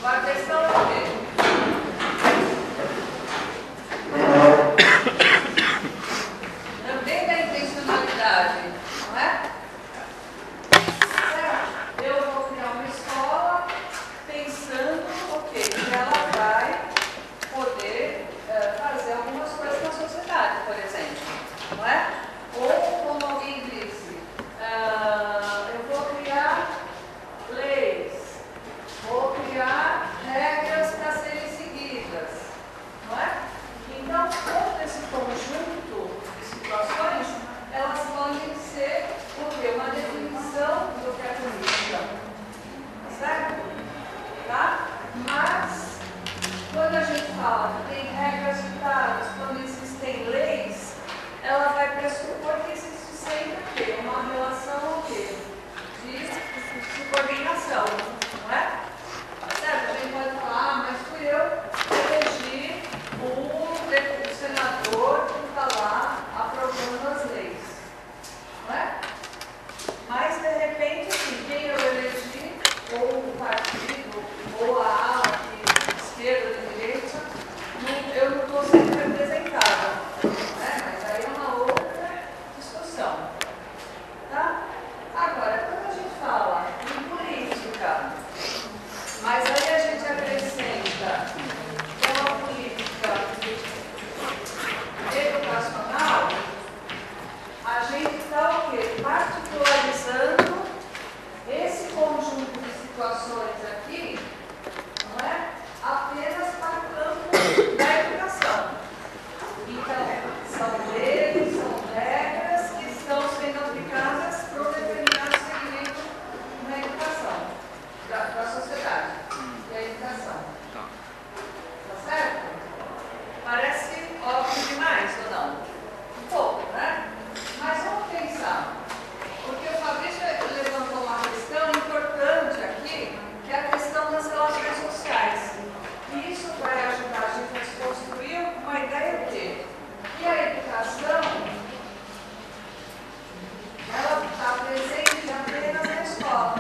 A questão é o quê? Também da intencionalidade, não é? Eu vou criar uma escola pensando, ok, que ela vai poder fazer algumas coisas na sociedade, por exemplo, não é? Ou, como alguém disse, eu vou criar leis, vou criar regras para serem seguidas, não é? Então, todo esse conjunto de situações, elas podem ser o quê? Uma definição do que é política, certo? Tá? Mas, quando a gente fala que tem regras ditadas, quando existem leis, ela vai pressupor que existe sempre o quê? Uma relação o quê? De coordenação, não é? Certo? A gente pode falar, mas fui eu que elegi o senador que está lá aprovando as leis, não é? Mas, de repente, assim, quem eu elegi, ou o partido, ou a ala de esquerda, de direita, eu não estou sendo representada, né? Mas aí é uma outra discussão, tá? Agora, quando a gente fala em política, mas aí a gente acrescenta que é uma política educacional, a gente está o quê? Particularizando esse conjunto de situações aqui, não é? Apenas para o campo da educação. Então, são leis, são regras que estão sendo aplicadas para um determinado segmento na educação, da sociedade e a educação. Tá certo? Parece óbvio demais, ou não? Um pouco, né? Mas vamos pensar. Porque o Fabrício levantou uma questão importante aqui, que é a questão das relações sociais. E isso vai ajudar a gente a desconstruir uma ideia de que a educação, ela está presente apenas na escola.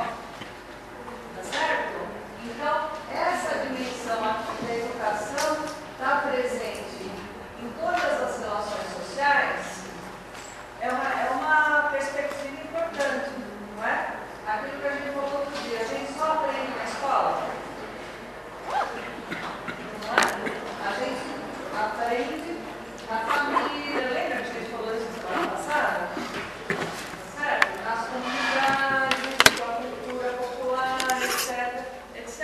Tá certo? Então, essa dimensão aqui da educação está presente em todas as relações sociais. É uma perspectiva importante, não é? Aquilo que a gente falou outro dia, a gente só aprende na escola, não é? A gente aprende na família, lembra que a gente falou isso semana passada? Certo? Nas comunidades, com a cultura popular, etc, etc.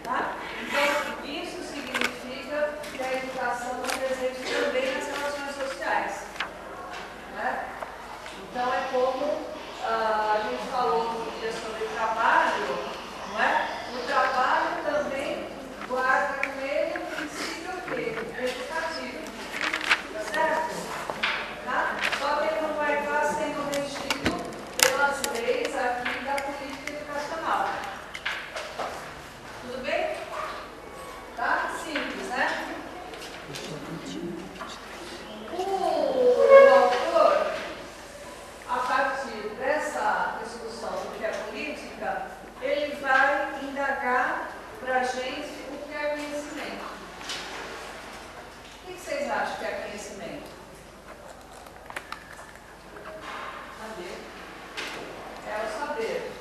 Tá? Então, isso significa que a educação está presente também nas relações sociais. Né? Então é como a gente falou um dia sobre trabalho, não é? O trabalho também guarda com ele o princípio educativo, tá certo? Tá? Só que ele não vai estar sendo regido pelas leis aqui da política educacional. Tudo bem? Tá? Simples, né? O autor, a partir dessa discussão do que é política, ele vai indagar para a gente o que é conhecimento. O que vocês acham que é conhecimento? Saber. É o saber.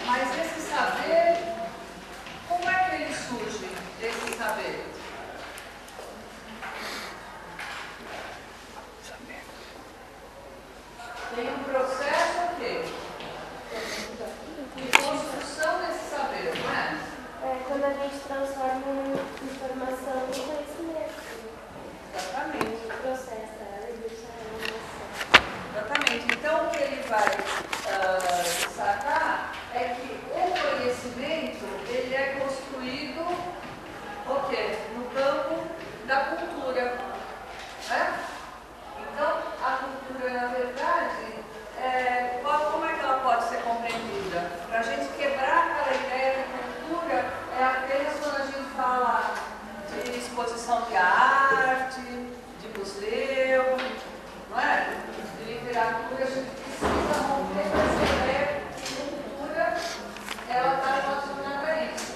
Mas esse saber, como é que ele surge, esse saber? Tem um processo o quê? De construção desse saber, não é? É quando a gente transforma informação em conhecimento. Exatamente. O processo, a evolução. Exatamente. Então, o que ele vai destacar é que o conhecimento, ele é construído o quê? No campo da cultura. Né? Então, a cultura, na verdade, como é que ela pode ser compreendida? Para a gente quebrar aquela ideia de cultura, é apenas quando a gente fala de exposição de arte, de museu, não é? De literatura, a gente precisa romper essa ideia de cultura, ela está relacionada a isso.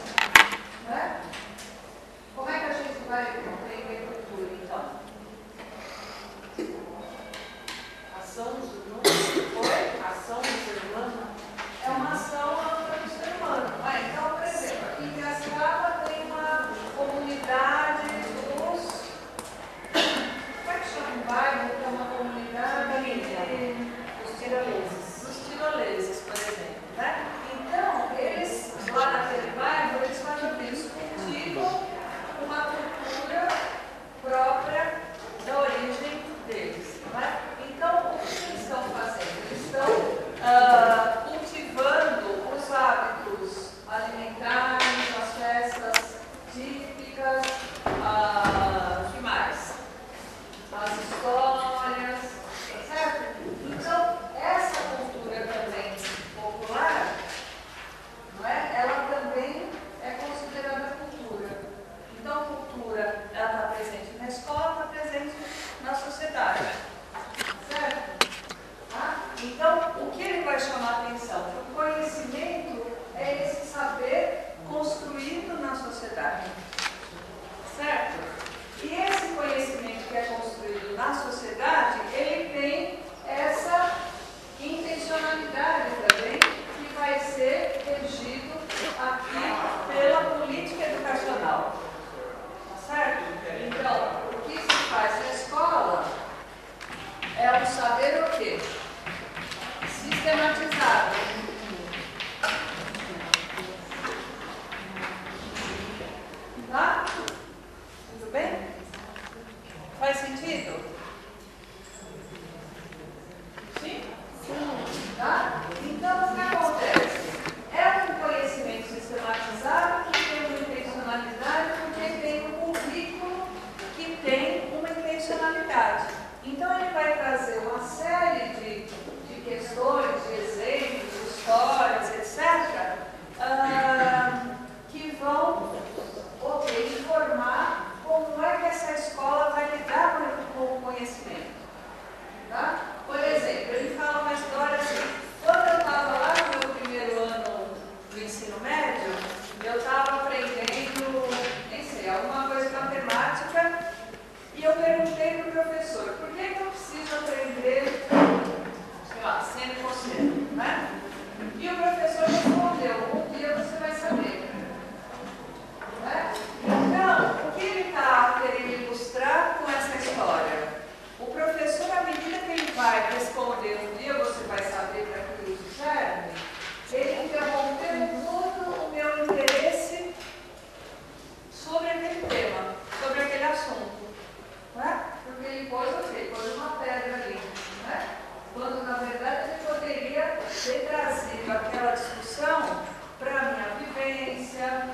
ciência,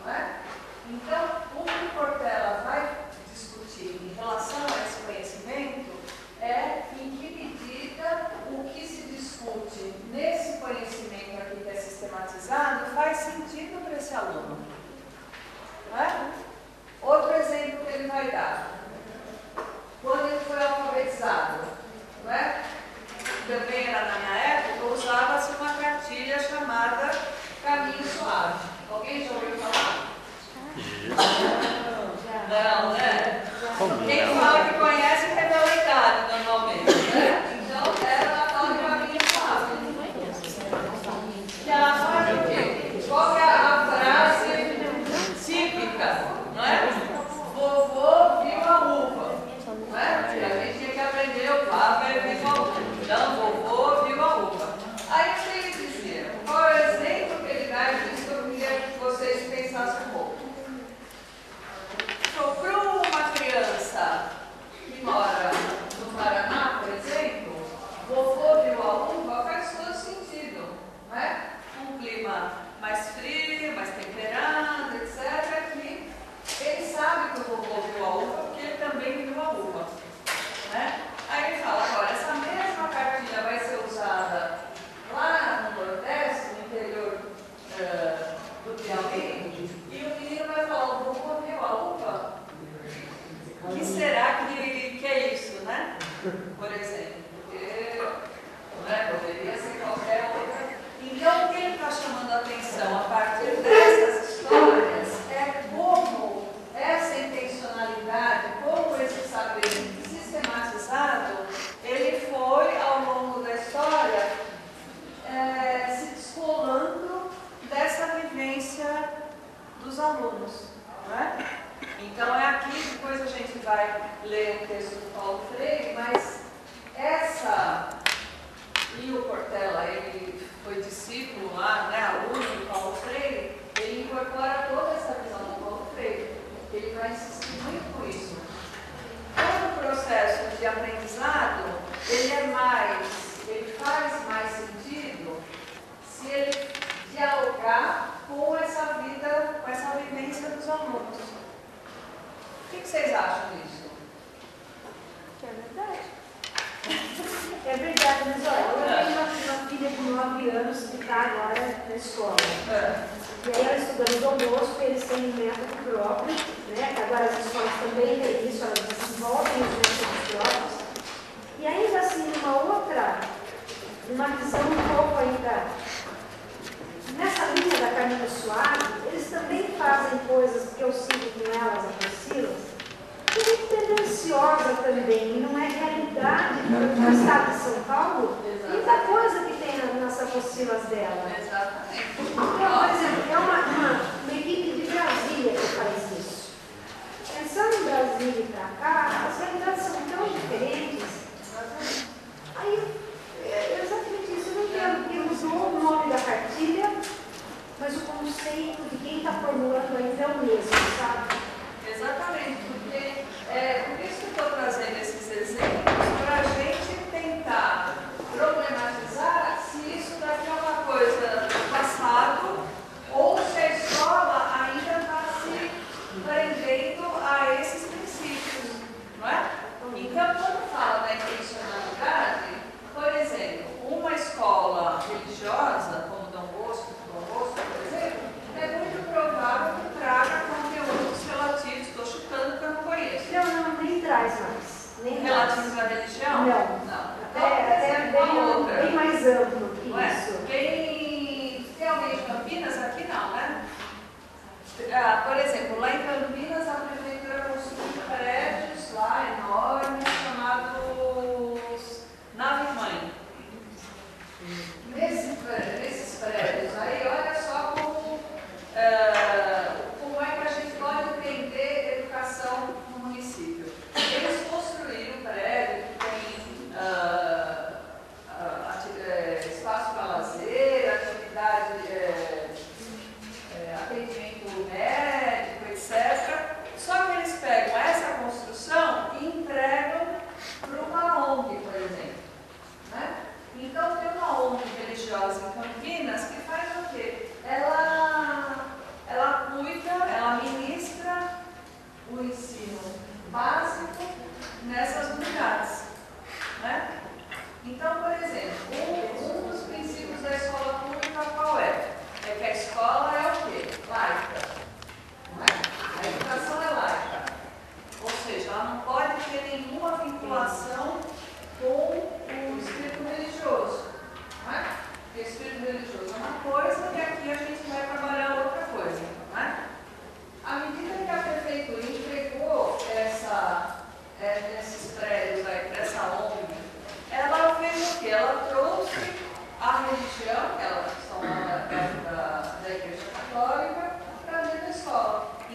não é? Então, o que Cortella vai discutir em relação a esse conhecimento é em que medida o que se discute nesse conhecimento aqui que é sistematizado faz sentido para esse aluno. Não é? Outro exemplo que ele vai dar. Quando ele foi alfabetizado, não é? Também era na minha época, usava-se uma cartilha chamada Caminho Suave. Alguém já ouviu falar? Não, né? Quem fala que conhece é pela idade, normalmente, né? Então, era a tal de Caminho Suave. E ela fala o quê? Qual é a frase típica, não é? Vovô viu a uva, não é? E a gente tinha que aprender o papo viu a uva. Então, vovô viu a uva. Aí, o que ele dizia? Qual é o exemplo que ele dá disso que eu queria que vocês pensassem um pouco? Para uma criança que mora no Paraná, por exemplo, vovô viu a uva faz todo sentido, não é? Um clima mais frio, mais temperado, etc. Que ele sabe que o vovô viu a uva porque ele também viu a uva, né? Aí ele fala, agora, essa mesma cartilha vai ser usada lá no Nordeste, no interior do Piauí, e o menino vai falar, o vovô viu a uva? O que será que é isso, né? Por exemplo, porque poderia ser qualquer outra. Então, o que ele está chamando a atenção a partir dessas histórias é como essa intencionalidade, como esse saber sistematizado, ele foi, ao longo da história, se descolando dessa vivência dos alunos, não é? Então é aqui, depois a gente vai ler o texto do Paulo Freire, mas e o Cortella, ele foi discípulo lá, né, aluno do Paulo Freire, ele incorpora toda essa visão do Paulo Freire, ele vai insistir muito com isso. Todo o processo de aprendizado, ele faz mais sentido se ele dialogar com essa vida, com essa vivência dos alunos. O que vocês acham disso? É verdade. É verdade, mas olha, eu tenho uma filha de 9 anos que está agora na escola. E aí ela estuda no Dom Bosco, eles têm um método próprio, né? Agora as escolas também têm isso, elas desenvolvem os métodos próprios. E ainda assim, uma visão um pouco ainda, nessa linha da Caminho Suave, eles também fazem coisas que eu sigo com elas, a Priscila, muito tendenciosa também, não é realidade para o estado de São Paulo, muita coisa que tem nas apostilas dela. Exatamente. Então, por exemplo, é uma equipe de Brasília que faz isso. Pensando em Brasília e para cá, as realidades são tão diferentes. Aí, é exatamente isso, eu não entendo, porque usou o nome da cartilha, mas o conceito de quem está formulando ainda é o mesmo, sabe? Exatamente, porque por isso que eu estou trazendo esses exemplos para a gente tentar problematizar se isso daqui é uma coisa do passado ou se a escola ainda está se prendendo a esses princípios, não é? Então, quando fala da intencionalidade, por exemplo, uma escola religiosa, como Dom Bosco, por exemplo, é muito provável que traga conteúdos relativos, estou chutando porque eu não conheço. Não, nem traz mais. Nem Relativos à religião? Não. Então, É bem mais amplo que não é? isso. Tem alguém de Campinas? Aqui não, né? Por exemplo, lá em Campinas, a prefeitura construiu prédios lá enormes, chamados Nave-Mãe. Nesses prédios aí, olha só como é que a gente pode entender educação no município. Eles construíram um prédio que tem espaço para lazer, atividade, atendimento médico, etc.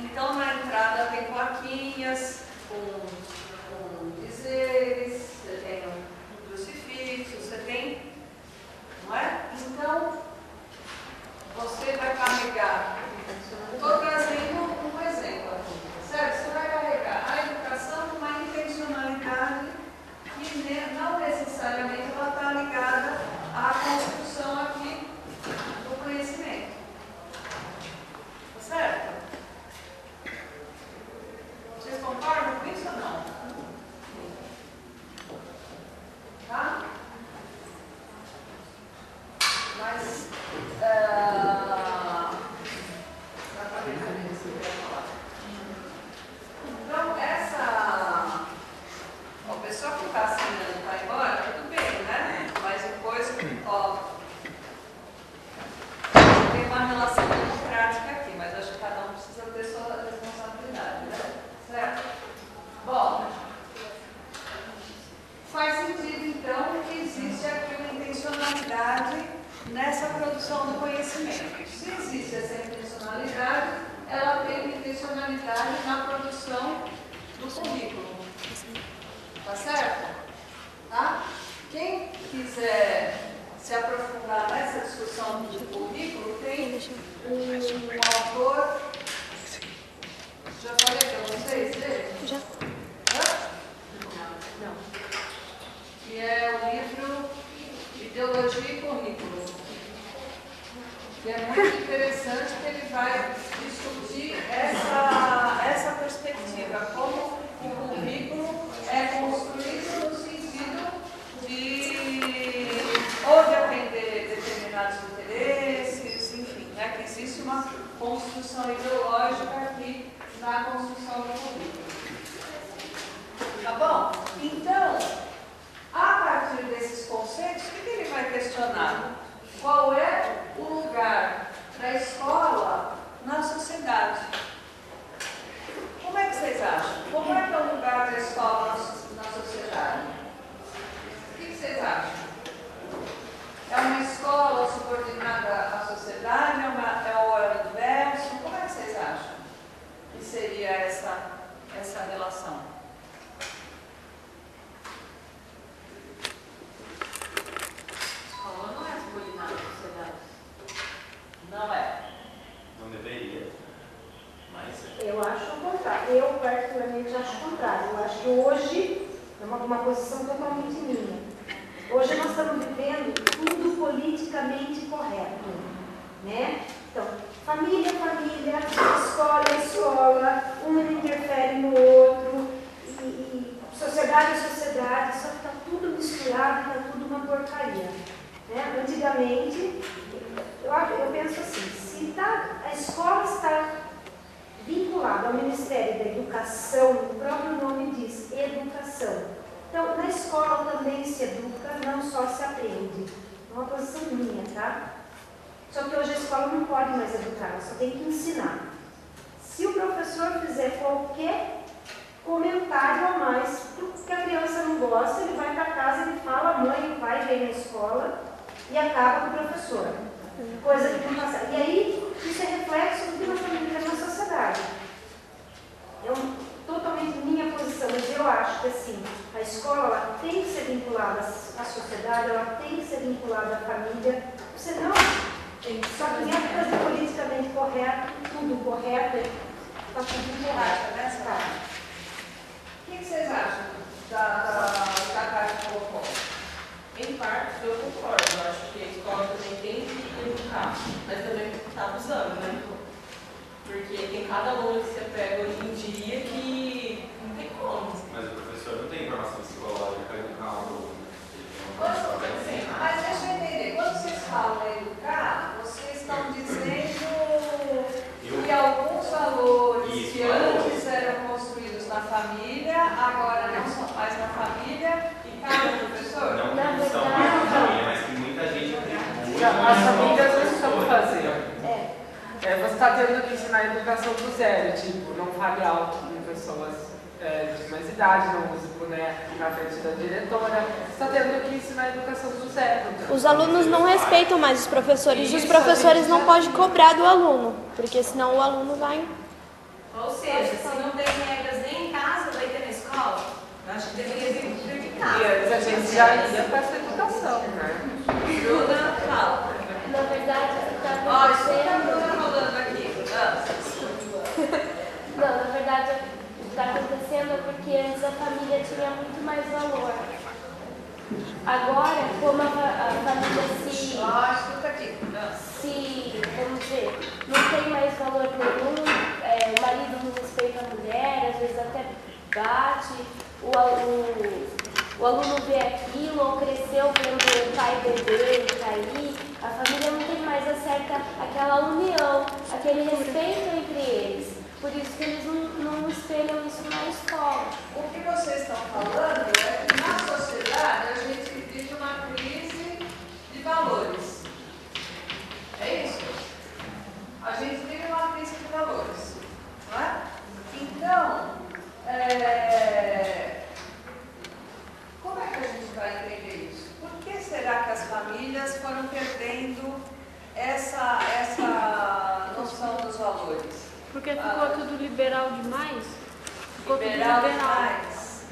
Então, na entrada tem plaquinhas com dizeres, você tem um crucifixo, você tem, não é? Então, você vai carregar, estou trazendo um exemplo aqui, certo? Você vai carregar a educação com uma intencionalidade que não necessariamente ela está ligada à construção aqui do conhecimento. Tá certo? Vocês concordam com isso ou não? Tá? Mas, então, o pessoal que está assinando vai embora, tudo bem, né? Mas depois, ó, tem uma relação democrática aqui, mas acho que cada um precisa ter sua responsabilidade, né? Certo? Bom, faz sentido, então, que existe aqui uma intencionalidade nessa produção do conhecimento. Se existe essa intencionalidade, ela tem uma intencionalidade na produção do currículo. Tá certo? Tá? Quem quiser se aprofundar nessa discussão do currículo, tem um autor. Já falei para vocês dele? Já. Não. Que é o livro Ideologia e Currículo. Que é muito interessante, que ele vai discutir essa perspectiva, como o currículo é construído no sentido de ou de atender determinados interesses, enfim, né, que existe uma construção ideológica aqui na construção do currículo. Tá bom? Então, a partir desses conceitos, o que ele vai questionar? Qual é o lugar da escola na sociedade? Como é que vocês acham? Como é que é o lugar da escola na sociedade? O que vocês acham? É uma escola subordinada à sociedade? Ou é o inverso? Como é que vocês acham que seria essa relação? Escola não é subordinada à sociedade. Não é. Não deveria. Mas Eu acho o contrário. Eu, particularmente, acho o contrário. Eu acho que hoje é uma posição totalmente minha. Hoje nós estamos vivendo tudo politicamente correto, né? Então, família, família, escola, escola, um não interfere no outro, e sociedade, sociedade, só que está tudo misturado, está tudo uma porcaria, né? Antigamente, eu penso assim, se a escola está vinculada ao Ministério da Educação, o próprio nome diz, educação. Então, na escola também se educa, não só se aprende. É uma posição minha, tá? Só que hoje a escola não pode mais educar, ela só tem que ensinar. Se o professor fizer qualquer comentário a mais, porque a criança não gosta, ele vai para casa, ele fala, a mãe, o pai vem na escola e acaba com o professor. Coisa que não passa. E aí, isso é reflexo do que nós estamos vivendo na sociedade. É totalmente minha posição, mas eu acho que assim, a escola ela tem que ser vinculada à sociedade, ela tem que ser vinculada à família, senão, só que em épocas de politicamente correto, tudo correto, está tudo errado, né? Tá. O que vocês acham da Cátia que colocou? Em parte, eu concordo. Eu acho que a escola também tem que educar, mas também está abusando, né? Porque tem cada aluno que você pega hoje em dia que não tem como. o professor não tem informação psicológica para educar um aluno. Mas deixa eu entender, quando vocês falam em educar, vocês estão dizendo que alguns valores que antes eram construídos na família, agora não são mais na família e cabe ao professor? Não que são mais na família, mas que muita gente atribui. As famílias não estão fazendo. Você está tendo que ensinar a educação do zero, tipo, não fale alto com pessoas de mais idade, não use boneco na frente da diretora. Você está tendo que ensinar a educação do zero. Os alunos não respeitam mais os professores e os professores não podem cobrar do aluno, porque senão o aluno vai Ou seja, se não tem regras nem em casa, vai ter na escola? Eu acho que deveria vir de casa. E antes a gente já ia para essa educação, né? Bruna, fala. Na verdade, o que está Ó, escuta a acontecendo... Bruna rodando aqui. Não, na verdade, o que está acontecendo é porque antes a família tinha muito mais valor. Agora, como a família Ó, escuta aqui. vamos dizer, não tem mais valor nenhum, o marido não respeita a mulher, às vezes até bate, o aluno vê aquilo, ou cresceu vendo o pai beber e cair, a família não tem mais aquela união, aquele respeito entre eles. Por isso que eles não espelham isso na escola. O que vocês estão falando é que na sociedade a gente vive uma crise de valores. É isso? A gente vive uma crise de valores, não é? Então, como é que a gente vai entender isso? Por que será que as famílias foram perdendo essa noção dos valores? Porque ficou tudo liberal demais? Ficou tudo Liberal liberal. demais.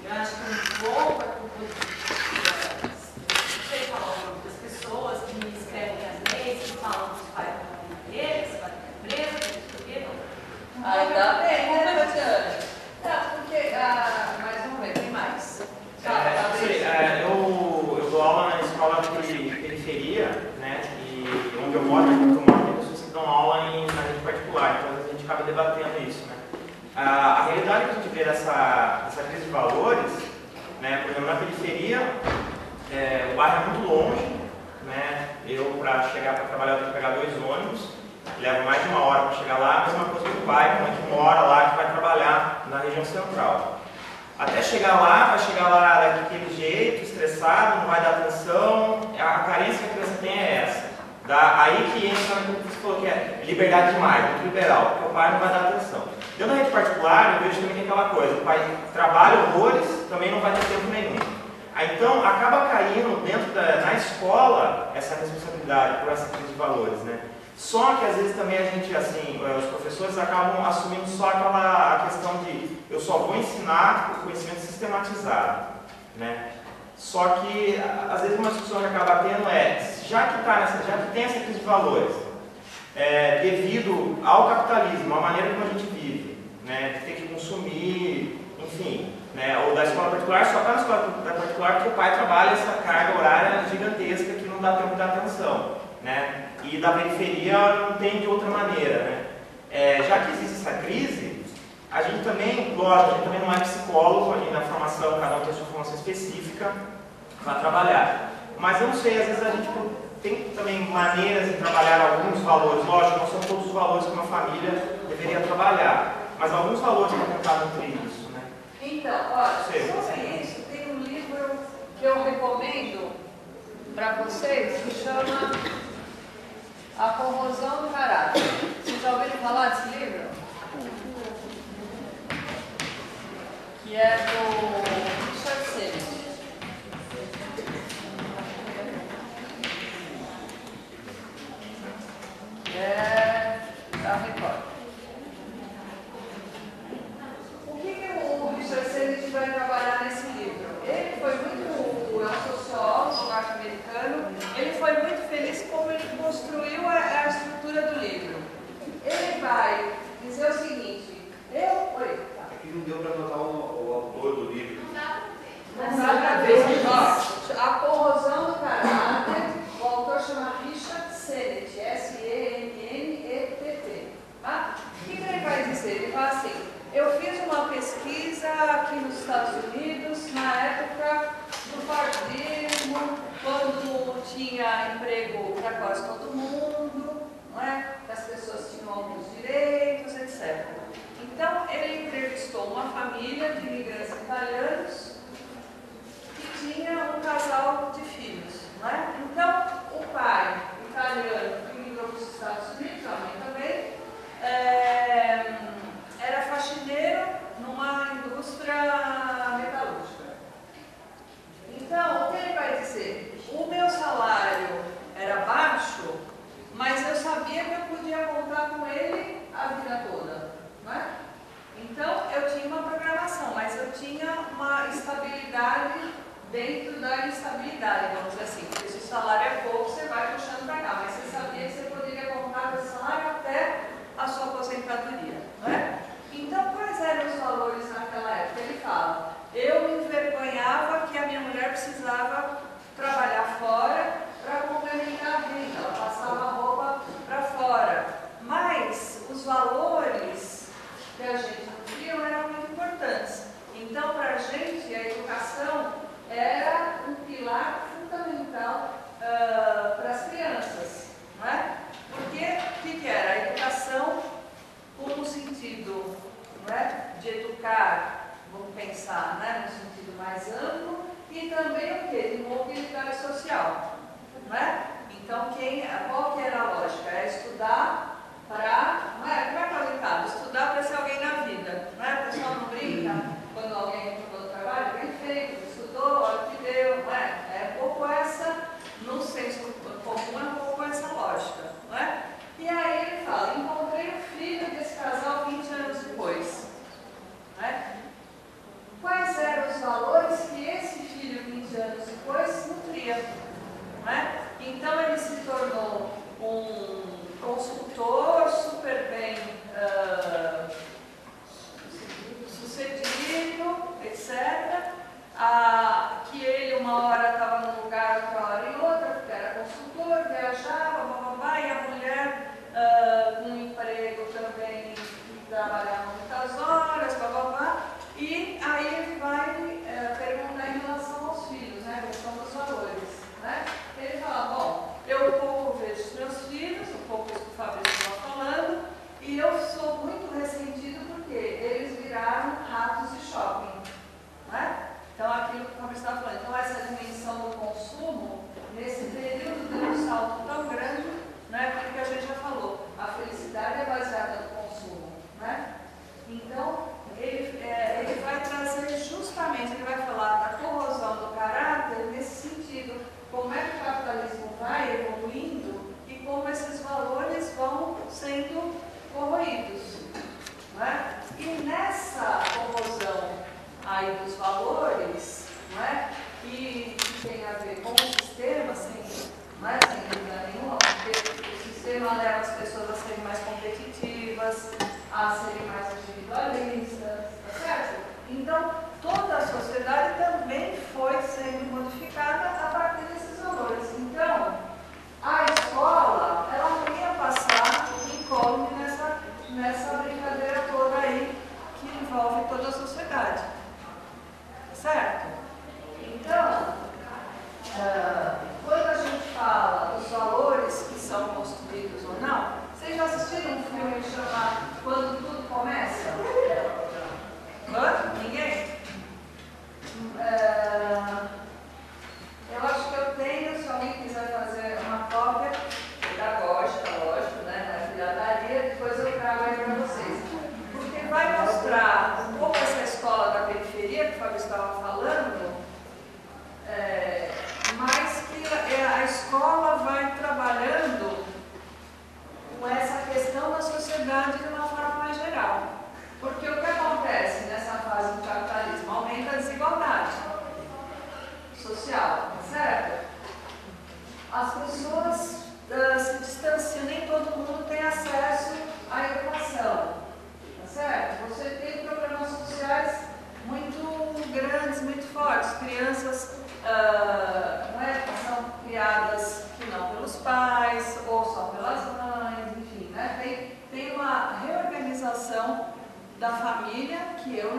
Eu acho que o bom é não sei falar o nome das pessoas que escrevem as leis, que falam que vai deles, vai preso, não. Ainda bem, né, Tatiana? Tá, porque. Mas vamos ver, tem mais. Eu dou aula na escola de periferia, né? E onde eu moro, tem pessoas que dão aula na rede particular, então a gente acaba debatendo isso, né? A realidade que a gente vê dessa crise de valores, né? Por exemplo, na periferia, o bairro é muito longe, né? Eu, para chegar para trabalhar, eu tenho que pegar 2 ônibus, levo mais de 1 hora para chegar lá, a mesma coisa que o pai, como que mora lá, que vai trabalhar na região central. Até chegar lá, vai chegar lá daquele jeito, estressado, não vai dar atenção, a carência que a criança tem é essa. Aí que entra o que você falou, que é liberdade demais, muito liberal, porque o pai não vai dar atenção. Dentro da rede particular, eu vejo também que é aquela coisa, o pai trabalha horrores, também não vai ter tempo nenhum. Aí, então, acaba caindo na escola essa responsabilidade por essa crise de valores, né? Só que às vezes também a gente, assim, os professores acabam assumindo só a questão de eu só vou ensinar o conhecimento sistematizado, né? Só que às vezes uma discussão que acaba tendo já que tem essa crise de valores, devido ao capitalismo, à maneira como a gente vive, né? De ter que consumir, enfim, né? Ou da escola particular, só está na escola particular porque o pai trabalha essa carga horária gigantesca que não dá tempo de dar atenção, né? E da periferia não tem de outra maneira, né? Já que existe essa crise, a gente também, lógico, a gente também não é psicólogo, a gente na formação, cada um tem a sua formação específica para trabalhar. Mas eu não sei, às vezes a gente tem também maneiras de trabalhar alguns valores, lógico, não são todos os valores que uma família deveria trabalhar, mas alguns valores para tentar nutrir isso, né? Então, olha, sobre isso, tem um livro que eu recomendo para vocês, que chama A Corrosão do Caráter. Vocês já ouviram falar desse livro? Que é do Richard Sennett. Da Record. O que o Richard Sennett vai trabalhar nesse livro? Ele foi muito, é um sociólogo norte-americano, ele foi muito feliz como ele construiu a estrutura do livro. Ele vai dizer o seguinte, Aqui não deu para notar o autor do livro. não dá para ver. Ó, A Corrosão do Caráter, o autor chama Richard Sennett, S-E-N-N-E-T-T. Tá? O que ele vai dizer? Ele fala assim, eu fiz uma pesquisa aqui nos Estados Unidos, na época do Fordismo, quando tinha emprego para quase todo mundo, não é? Que as pessoas tinham alguns direitos, etc. Então, ele entrevistou uma família de imigrantes italianos que tinha um casal de filhos, não é? Então, o pai italiano que migrou para os Estados Unidos, a mãe também, era faxineiro numa indústria metalúrgica. Então, o que ele vai dizer? O meu salário era baixo, aposentadoria, não é? Então, quais eram os valores naquela época? Ele fala, eu me envergonhava que a minha mulher precisava trabalhar fora para complementar a renda, ela passava a roupa para fora, mas os valores que a gente nutria eram muito importantes. Então, para a gente, a educação era um pilar fundamental para as crianças, não é? Porque o que era? A educação como sentido, não é? De educar, vamos pensar, né? No sentido mais amplo, e também o quê? De mobilidade social, não é? Então, qual que era a lógica? É estudar para, não é? Como é que é o ditado? Estudar para ser alguém na vida, não é? O pessoal não brinca quando alguém entrou no trabalho, bem feito, estudou, olha o que deu, não é? É um pouco essa, no senso comum, é um pouco essa lógica, não é? E aí ele fala, encontrei o filho desse casal 20 anos depois, não é? Quais eram os valores que esse filho 20 anos depois nutria, não é? Então ele se tornou um consultor super bem sucedido, etc. Que ele uma hora estava num lugar, outra hora em outra, porque era consultor, viajava, bababá, e a mulher com um emprego também, trabalhava muitas horas, bababá. E aí ele vai perguntar em relação aos filhos, né, a questão dos valores, né? Ele fala, bom, eu pouco vejo os meus filhos, um pouco isso que o Fabrício estava falando, e eu sou muito ressentido porque eles viraram ratos de shopping, né? Então, aquilo que o Fabrício estava falando, então essa dimensão do consumo, nesse período deu um salto tão grande, né, porque a gente já falou, a felicidade é baseada no consumo, né? Então, ele vai trazer justamente, ele vai falar da corrosão do caráter nesse sentido, como é que o capitalismo vai evoluindo e como esses valores vão sendo corroídos, não é? E nessa corrosão aí dos valores, não é? Que tem a ver com o sistema, não é? Sem dúvida nenhuma, porque o sistema leva as pessoas a serem mais competitivas, a serem mais individualistas, tá certo? Então, toda a sociedade também foi sendo modificada a partir desses valores. Então, a escola, ela não ia passar incólume nessa brincadeira toda aí que envolve toda a sociedade, certo? Então, quando a gente fala dos valores que são construídos ou não, vocês já assistiram um filme chamado Quando Tudo Começa? Ninguém? Eu acho que eu tenho, se alguém quiser fazer uma cópia pedagógica, lógico, né, na pirataria, depois eu trago aí para vocês. Porque vai mostrar um pouco essa escola da periferia que o Fábio estava falando, mas que a escola vai trabalhando com essa questão da sociedade de uma forma mais geral. Porque o que acontece nessa fase do capitalismo? Aumenta a desigualdade social, certo? As pessoas se distanciam, nem todo mundo tem acesso à educação, tá certo? Você tem problemas sociais muito grandes, muito fortes, crianças que são criadas que não pelos pais, ou só pelas mães, enfim, né? Tem uma reorganização da família que eu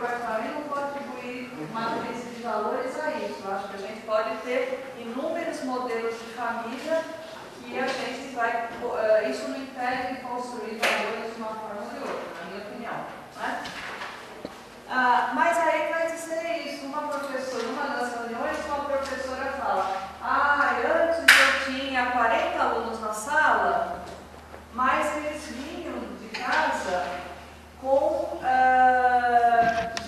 particularmente não vou atribuir uma crise de valores a isso. Eu acho que a gente pode ter inúmeros modelos de família que a gente vai, isso não impede de construir valores de uma forma ou de outra, na minha opinião, né? Mas aí vai dizer isso, uma das reuniões, uma professora fala, antes eu tinha 40 alunos na sala, mas eles vinham de casa de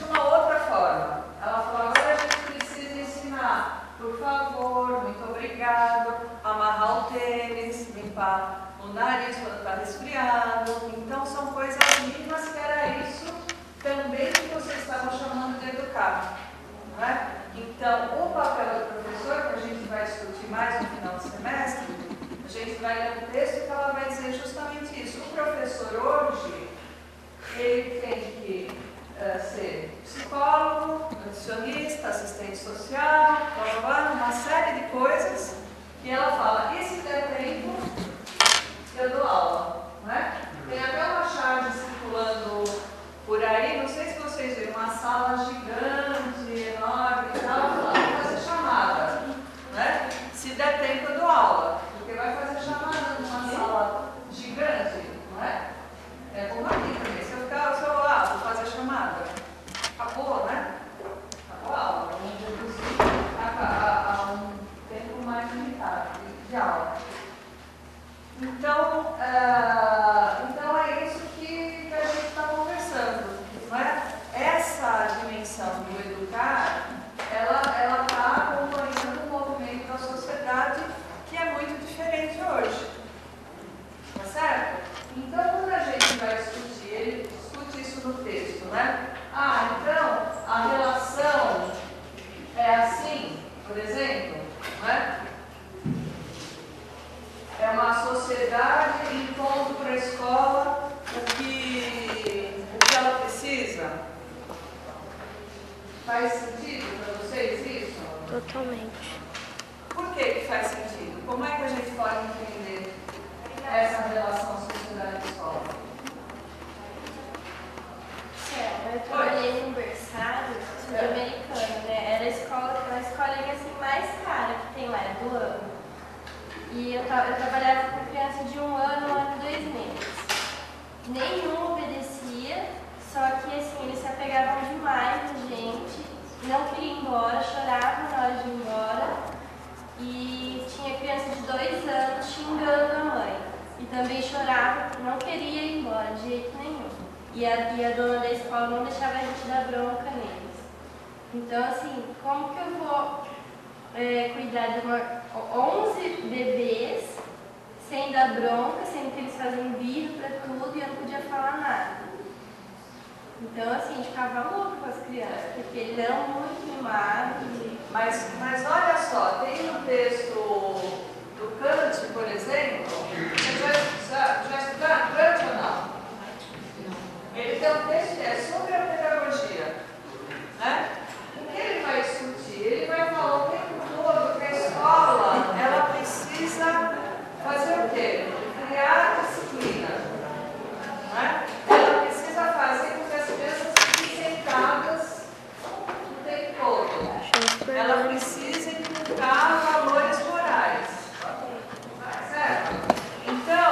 uma outra forma. Ela falou, agora a gente precisa ensinar, por favor, muito obrigado, amarrar o tênis, limpar o nariz quando está resfriado. Então são coisas Faz sentido para vocês isso? Totalmente. Por que faz sentido? Como é que a gente pode entender essa relação sociedade-escola? Eu trabalhei num berçário sul-americano, né? Era a escolinha assim, mais cara que tem lá, é do ano. E eu trabalhava com criança de 1 ano e 2 meses. Nenhum obedecia, só que assim, eles se apegavam demais a gente, não queriam ir embora, choravam na hora de ir embora. E tinha criança de 2 anos xingando a mãe. E também chorava, não queria ir embora de jeito nenhum. E a dona da escola não deixava a gente dar bronca neles. Então, assim, como que eu vou cuidar de 11 bebês sem dar bronca, sendo que eles faziam birra pra tudo e eu não podia falar nada? Então, assim, a gente ficava louco com as crianças, porque eles eram muito mimados. Mas olha só, tem um texto do Kant, por exemplo, vocês já estudaram Kant ou não? Ele tem um texto que é sobre a pedagogia, né? O que ele vai discutir? Ele vai falar o tempo todo que a escola, ela precisa fazer o quê? Criar disciplina, né? Ela precisa fazer com que as crianças fiquem sentadas o tempo todo. Ela precisa inculcar valores morais, certo? Então,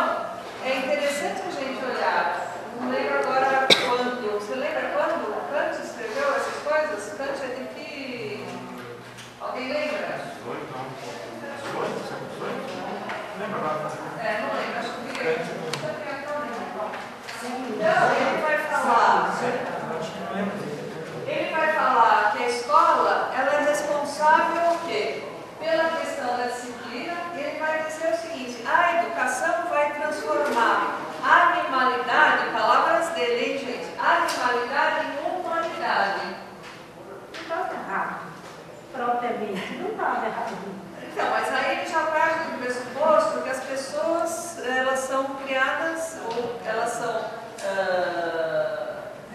é interessante a gente olhar. Não lembro agora quando. Você lembra quando Kant escreveu essas coisas? Kant é de que. Alguém lembra? Não lembro agora. Não lembro, acho que. Então, ele vai falar. Ele vai falar que a escola ela é responsável o quê? Pela questão da disciplina, e ele vai dizer o seguinte: a educação vai transformar a animalidade, palavras dele, hein, gente? Animalidade em humanidade. Não estava errado. Propriamente, não estava errado. Então, mas aí ele já parte do pressuposto que as pessoas, elas são criadas, ou elas são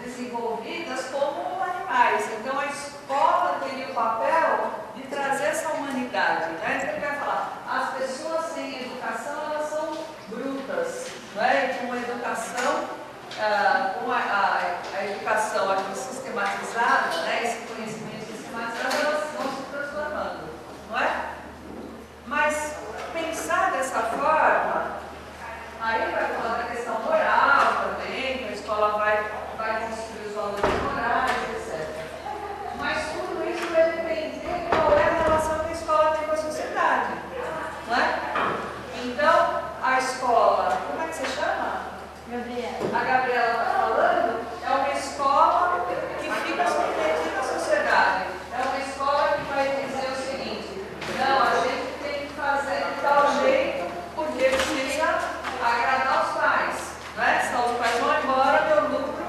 desenvolvidas como animais. Então, a escola teria o papel de trazer essa humanidade, né? Então, ele vai falar, as pessoas sem educação, elas são brutas. Né? Com a educação, com a educação aqui sistematizada, né? Esse conhecimento sistematizado, elas vão se transformando, não é? Mas pensar dessa forma, aí vai falar da questão moral também, que a escola vai construir os valores morais, etc. Mas tudo isso vai depender de qual é a relação que a escola tem com a sociedade, não é? Então, a escola, como é que você chama? Gabriela. A Gabriela está falando, é uma escola que fica submetida à sociedade. É uma escola que vai dizer o seguinte: não, a gente tem que fazer de tal jeito porque precisa agradar os pais. Né? Se os pais vão embora, meu lucro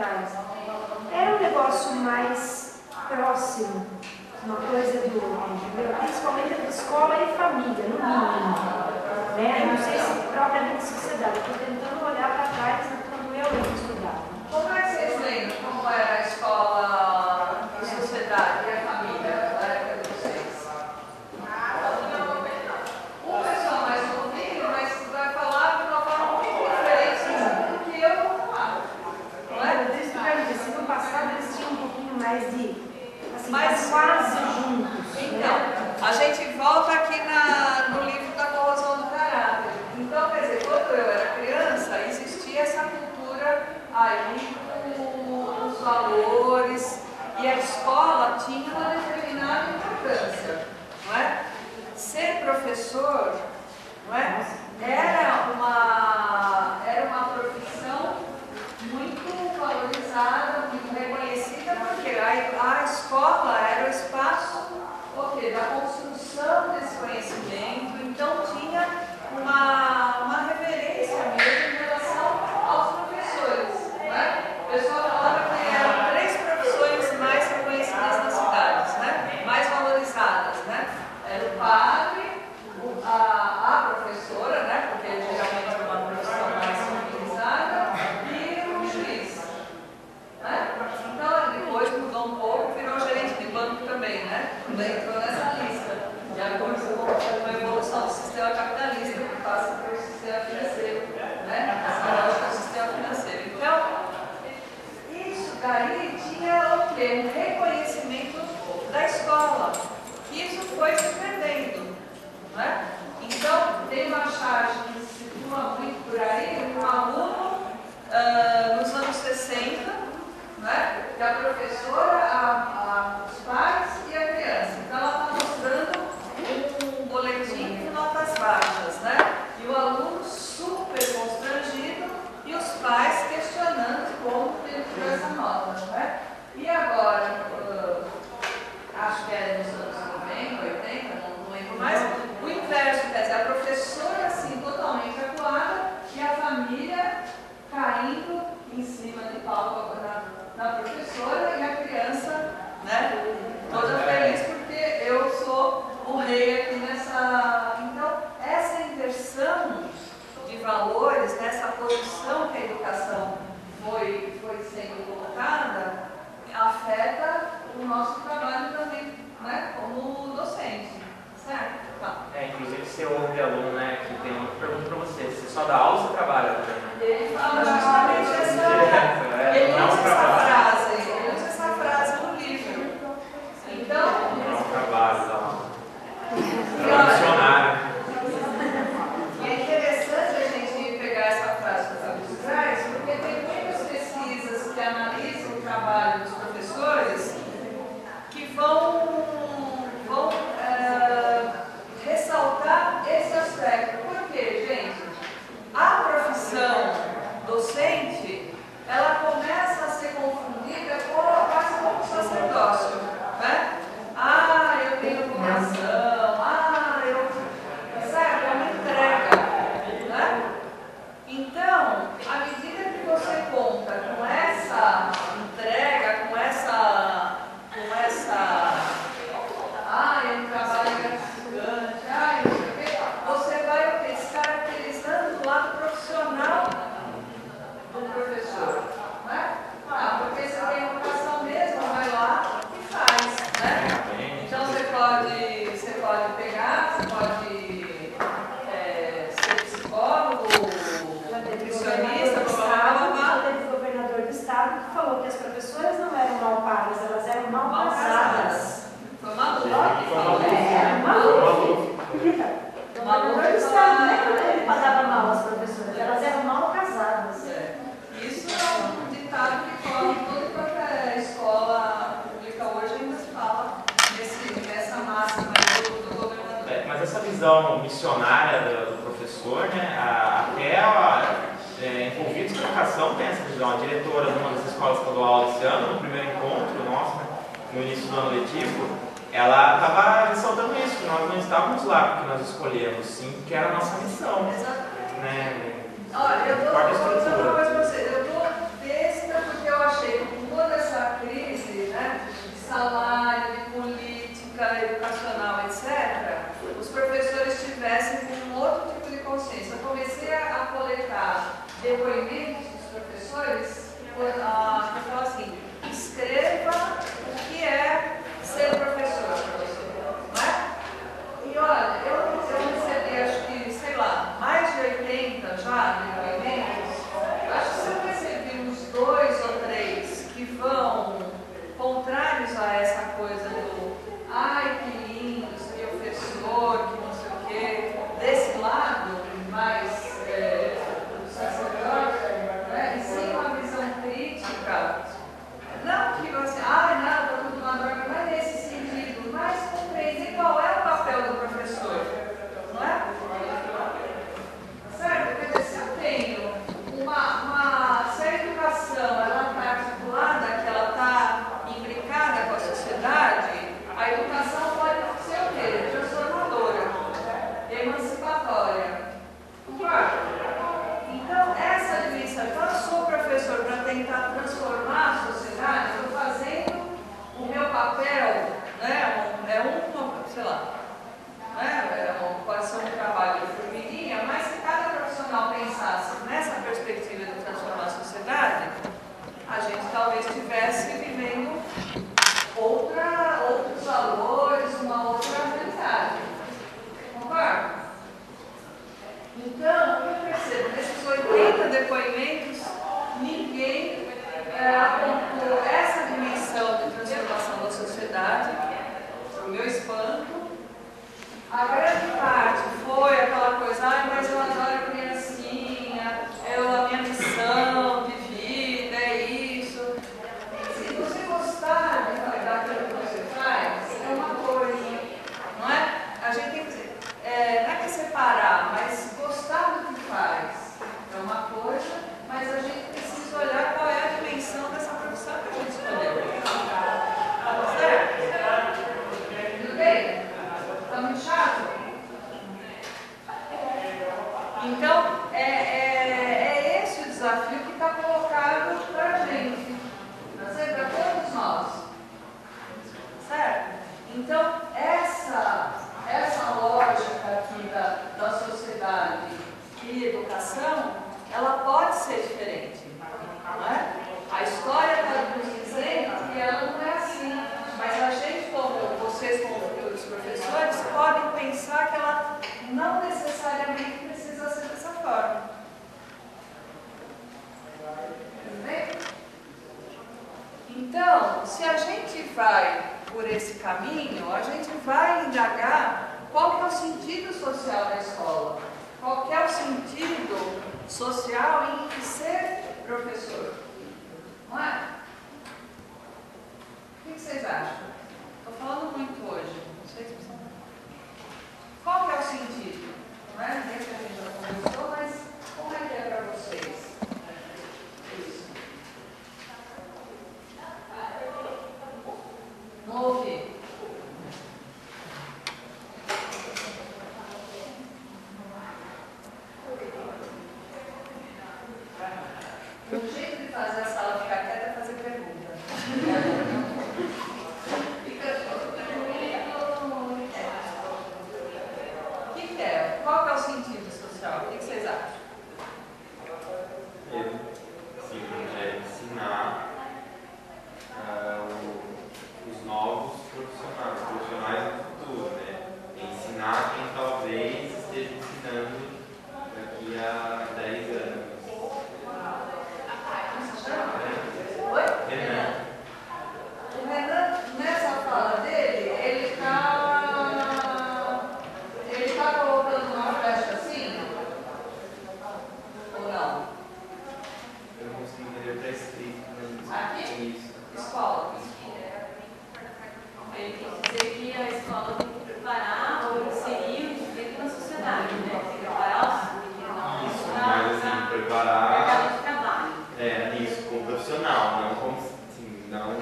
atrás. Era um negócio mais próximo, uma coisa do outro, entendeu? Principalmente entre escola e família, no mínimo. Né? Não sei se propriamente sociedade, estou tentando olhar para trás quando eu estudava. Como é que vocês lembram como era a escola e a sociedade e a família da época de vocês? O pessoal mais novinho, mas vai falar de uma forma muito diferente do que eu vou falar. Não é? Desde que no passado eles tinham um pouquinho mais de, assim, Mas quase juntos. Então, a gente volta aqui no livro da corrosão do caráter. Então, quer dizer, quando eu era criança, existia essa cultura aí com os valores, e a escola tinha uma determinada importância, não é? Ser professor, não é? Era uma profissão muito valorizada, muito reconhecida, porque a escola era o espaço da construção desse conhecimento, então tinha uma reverência mesmo em relação aos professores. Não é? O pessoal falava que eram 3 profissões mais reconhecidas nas cidades, né? Mais valorizadas. Né? Era o padre, a professora, né? Porque geralmente é uma profissão mais valorizada, e o juiz. Né? Então, depois mudou um pouco, virou gerente de banco também, né? Entrou nessa lista. De acordo com a evolução do sistema capitalista, que passa pelo sistema financeiro, né? Essa lógica do sistema financeiro. Então, isso daí tinha o quê? Um reconhecimento da escola. Isso foi se perdendo. Né? Então, tem uma charge que circula muito por aí, um aluno nos anos 60, né? Que a professora, os pais e a criança. Então, ela está mostrando um boletim de notas baixas, né? E o aluno super constrangido e os pais questionando como ele tirou essa nota, né? E agora, acho que é nos anos 90, 80, não lembro mais, o inverso, quer dizer, a professora assim totalmente acuada e a família caindo em cima de pau na professora e a criança, né, toda feliz porque eu sou o rei aqui nessa. Então, essa inversão de valores, nessa posição que a educação foi sendo colocada, afeta o nosso trabalho também, né, como docente, certo? Tá. Inclusive você ouve aluno, né, que tem uma pergunta para você, você só dá aula ou você trabalha também? Ele fala justamente ele usa essa frase no livro. Então, não é um trabalho, não. É um missionário. E é interessante a gente pegar essa frase que está por trás, porque tem muitas pesquisas que analisam o trabalho dos professores que vão ressaltar esse aspecto. Por quê, gente? A profissão docente, ela começa a ser confundida quase como sacerdócio, né? Eu tenho vocação, sabe? É uma entrega, né? Então, à medida que você conta com essa entrega, com essa eu trabalho gratificante, não sei o quê, você vai se caracterizando o lado profissional do professor, não é? Porque você tem vocação mesmo, vai lá e faz, né? Então você pode pegar, você pode ser psicólogo, nutricionista, já teve o governador do estado que falou que as professoras não eram mal pagas, elas eram mal casadas. Foi maluco. O governador do estado, não é que ele pagava mal as professoras, elas eram mal casadas. Isso é um ditado que corre em toda e qualquer escola pública hoje, ainda se fala nessa máxima do governador. Mas essa visão missionária do professor, né, até envolvidos com educação tem essa visão. A diretora de uma das escolas que eu dou aula esse ano, no primeiro encontro nosso, né, no início do ano letivo, ela estava ressaltando isso, que nós não estávamos lá porque nós escolhemos, sim, porque era a nossa missão. Exatamente. Né? Olha, eu vou falar uma coisa para vocês. Eu estou besta porque eu achei estivesse vivendo outros valores, uma outra realidade. Concorda? Então, o que eu percebo? Nesses 80 depoimentos, ninguém apontou essa dimensão de transformação da sociedade, para o meu espanto. A grande parte foi aquela coisa, mas eu adoro a criancinha, a minha missão de vida, é isso. Se você gostar daquilo que você faz, é uma coisa, não é? A gente tem que dizer, não é que separar, mas gostar do que faz é uma coisa, mas a gente precisa olhar qual é a dimensão dessa profissão que a gente escolheu. Certo? Tudo bem? Está muito chato? Então, é esse o desafio que está colocado para a gente, para todos nós. Certo? Então, essa lógica aqui da sociedade e educação, ela pode ser diferente. Não é? A história está nos dizendo que ela não é assim, mas a gente, como vocês, como futuros professores, podem pensar que ela não necessariamente precisa ser dessa forma. Tudo bem? Então, se a gente vai por esse caminho, a gente vai indagar qual que é o sentido social da escola, qual que é o sentido social em ser professor. Não é? O que vocês acham? Estou falando muito hoje. Não sei se vocês... Qual que é o sentido? Não é? Desde que a gente já conversou, mas como é que é para vocês? Isso. Não ouvi. O jeito de fazer a sala ficar quieta é fazer pergunta. Fica todo mundo. O que é? Qual que é o sentido social? O que vocês acham? Sim, é ensinar os novos profissionais do futuro, né? Ensinar quem talvez esteja ensinando daqui a 10 anos. Oi? Renan. O Renan, nessa fala dele, ele tá colocando uma flecha assim? Ou não? Eu não consigo entender o que está escrito. Aqui? Isso. Escola. Ele quis dizer que a escola tem que preparar ou inserir o indivíduo na sociedade, né? Preparar o Isso, mas assim, preparar. mercado de trabalho. Isso, como profissional, não como, assim, não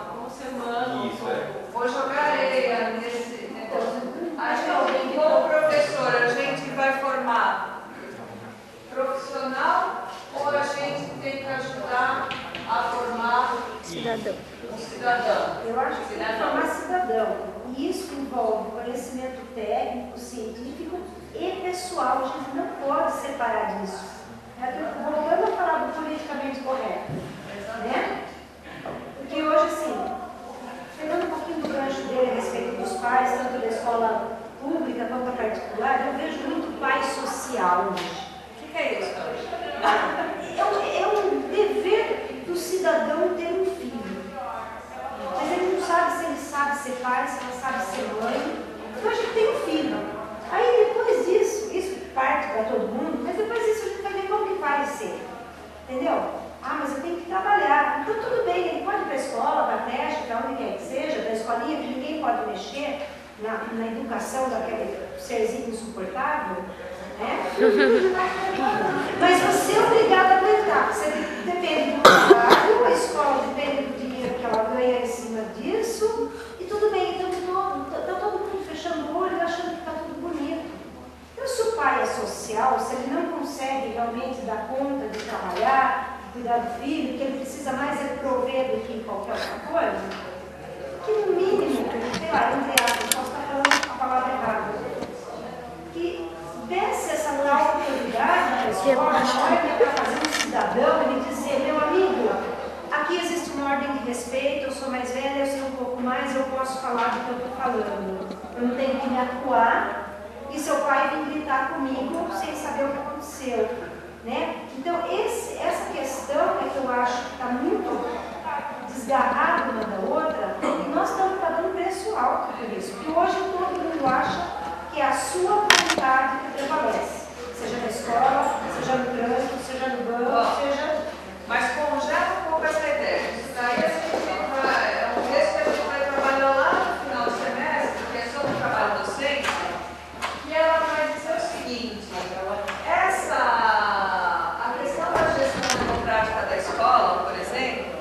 como ser humano. Isso, é. Vou jogar areia nesse negócio. A gente, como professor, a gente vai formar profissional ou a gente tem que ajudar a formar Cidadão. um cidadão? Eu acho que tem que formar cidadão. E isso envolve conhecimento técnico, científico e pessoal. A gente não pode separar disso. Voltando a falar do politicamente correto, né? Porque hoje, assim, pegando um pouquinho do gancho dele a respeito dos pais, tanto da escola pública quanto da particular, eu vejo muito pai social hoje. O que é isso? É um dever do cidadão ter um filho. Mas ele não sabe se ele sabe ser pai, se ela sabe ser mãe. Então a gente tem um filho. Aí depois disso, isso parte para todo mundo, mas depois disso a gente vai ver como que vai ser. Entendeu? Mas eu tenho que trabalhar. Então tudo bem, ele pode ir para a escola, para a creche, para onde quer que seja, da escolinha, que ninguém pode mexer na educação daquele serzinho insuportável. Né? Mas você é obrigado a aguentar. Você depende do trabalho, a escola depende do dinheiro que ela ganha em cima disso. E tudo bem, então está todo mundo fechando o olho e achando que está tudo bonito. Então, se o pai é social, se ele não consegue realmente dar conta de trabalhar, de cuidar do filho, que ele precisa mais é prover do que qualquer outra coisa, que no mínimo, sei lá, entre aspas, posso estar falando a palavra errada, que desse essa tal autoridade para a escola, na hora que ele está fazendo um cidadão, ele dizer, meu amigo, aqui existe uma posso falar do que eu estou falando. Eu não tenho que me acuar e seu pai vir gritar comigo sem saber o que aconteceu, né? Então, essa questão é que eu acho que está muito desgarrada uma da outra e nós estamos pagando preço alto por isso. Porque hoje todo mundo acha que é a sua vontade que prevalece. Seja na escola, seja no trânsito, seja no banco, seja... Mas congela um pouco essa ideia. Isso daí a gente vai, é um texto que a gente vai trabalhar lá no final do semestre, que é sobre o trabalho docente, e ela vai dizer o seguinte, a questão da gestão democrática da escola, por exemplo,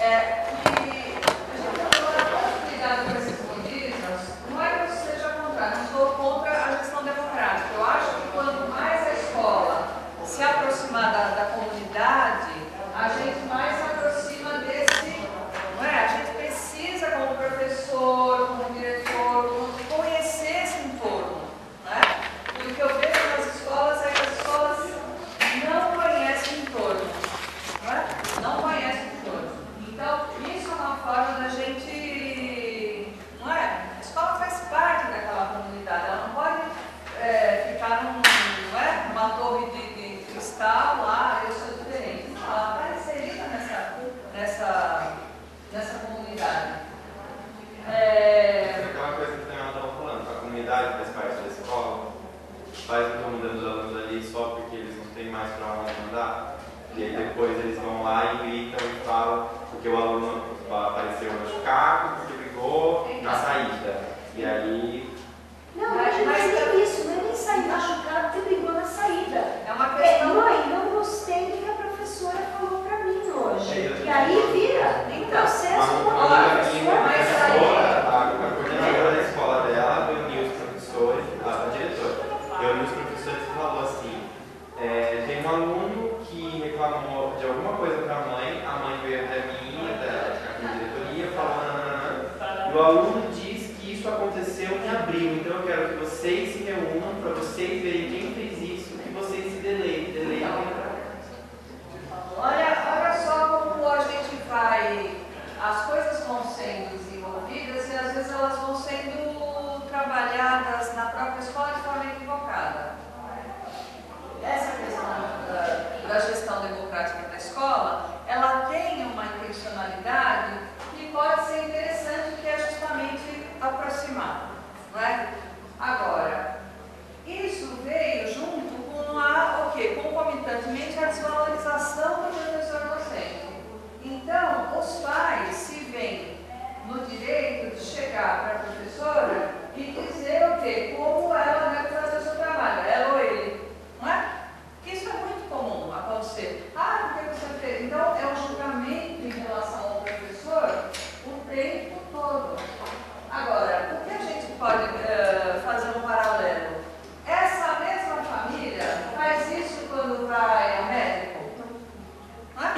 é que a gente vai tomar muito cuidado com esses modismos. Não é que eu seja contrário, não sou contra a gestão democrática. Eu acho que quanto mais a escola se aproximar da comunidade, a gente mais se aproxima desse, não é? A gente precisa, como professor, como diretor, conhecer esse entorno, né? E o que eu vejo nas escolas é que as escolas não conhecem o entorno, não é? Não conhecem o entorno. Então, isso é uma forma da gente, não é? A escola faz parte daquela comunidade, ela não pode ficar numa torre de cristal lá, eu sou diferente. Não, ela está inserida nessa comunidade. Aquela coisa que ela estava falando, a comunidade faz parte da escola, faz o que estão mandando os alunos ali só porque eles não têm mais para onde andar, e aí depois eles vão lá e gritam e falam porque o aluno apareceu machucado, porque brigou na saída. E aí... Não, mas nem isso, não é nem sair machucado porque brigou na saída. É uma questão... Mãe, não gostei do que a professora falou para mim hoje. E aí vira em processo com a professora. A coordenadora da escola dela reuniu os professores, a diretora, reuniu os professores e falou assim, tem um aluno que reclamou de alguma coisa para a mãe veio até mim, da diretoria, falou, e o aluno diz que isso aconteceu em abril, então eu quero que vocês se reúnam para vocês verem quem fez isso, que vocês se deleitem. Olha só como a gente vai, as coisas vão sendo desenvolvidas e às vezes elas vão sendo trabalhadas na própria escola de forma equivocada. Essa questão da gestão democrática da escola, ela tem uma intencionalidade que pode ser interessante, que é justamente aproximar, não é? Agora, isso veio junto com concomitantemente a desvalorização do professor docente. Então, os pais se veem no direito de chegar para a professora e dizer o quê? Como ela deve fazer o seu trabalho, ela ou ele, não é? Isso é muito comum acontecer. Porque você fez? Então, é um julgamento em relação ao professor o tempo todo. Agora, o que a gente pode fazer um paralelo? Essa mesma família faz isso quando vai ao médico? Não é?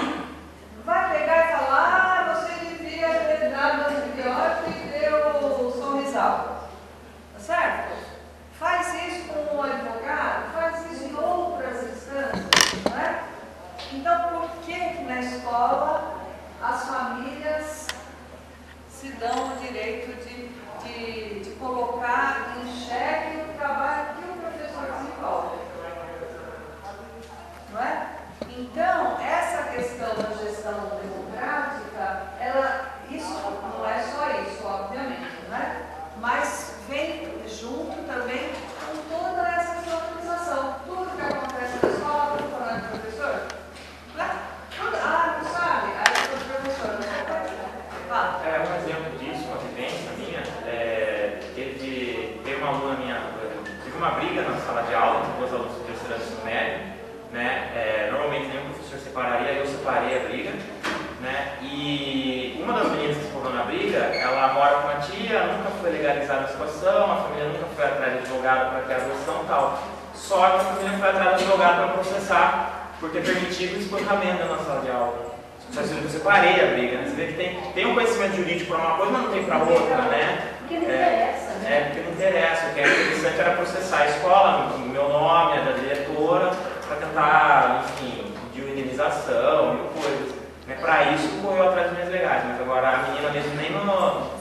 Vai pegar e falar, você devia ter dado antibiótico e deu sorrisal. Tá certo? Faz isso com um advogado, faz isso em outras instâncias, não é? Então, por que na escola as famílias se dão o direito de colocar em xeque o trabalho que o professor desenvolve? Não é? Então, essa questão da gestão democrática, isso não é só isso, obviamente, não é? Mas vem junto também com toda essa organização. Tudo que acontece na escola, estou falando do professor, não é? Não sabe? Aí o professor não sabe. Fala. Um exemplo disso, uma vivência minha, teve uma aluna minha, tive uma briga na sala de aula entre duas alunas do terceiro ano do ensino médio, né? Normalmente nenhum professor separaria, eu separei a briga, né? E uma das meninas que se envolveu na briga, ela mora com a tia, nunca foi legalizada a situação, a família nunca foi atrás do advogado para ter a adoção e tal. Só que a família foi atrás do advogado para processar por ter permitido o espancamento na sala de aula. Só que eu separei a briga, né? Você vê que tem um conhecimento jurídico para uma coisa, mas não tem para outra, né? Porque não interessa, né? Porque não interessa. O que era interessante era processar a escola, o meu nome, a da diretora, para tentar, enfim, pedir indenização, mil coisas. Para isso, correu atrás de meios legais, mas agora a menina mesmo nem no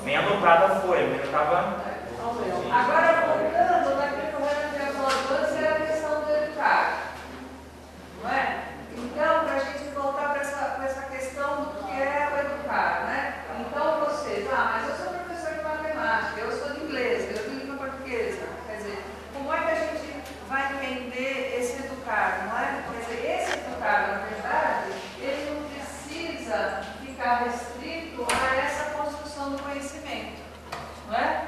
Nem anotada foi, mas estava... Agora, voltando naquilo que o Renan tinha falado antes, era a questão do educar. Não é? Então, para a gente voltar para essa questão do que é o educar, né? Então, vocês, mas eu sou professor de matemática, eu sou de inglês, eu sou de língua portuguesa. Quer dizer, como é que a gente vai entender esse educar, não é? Quer dizer, esse educar, na verdade, ele não precisa ficar restrito a essa construção do conhecimento, não é?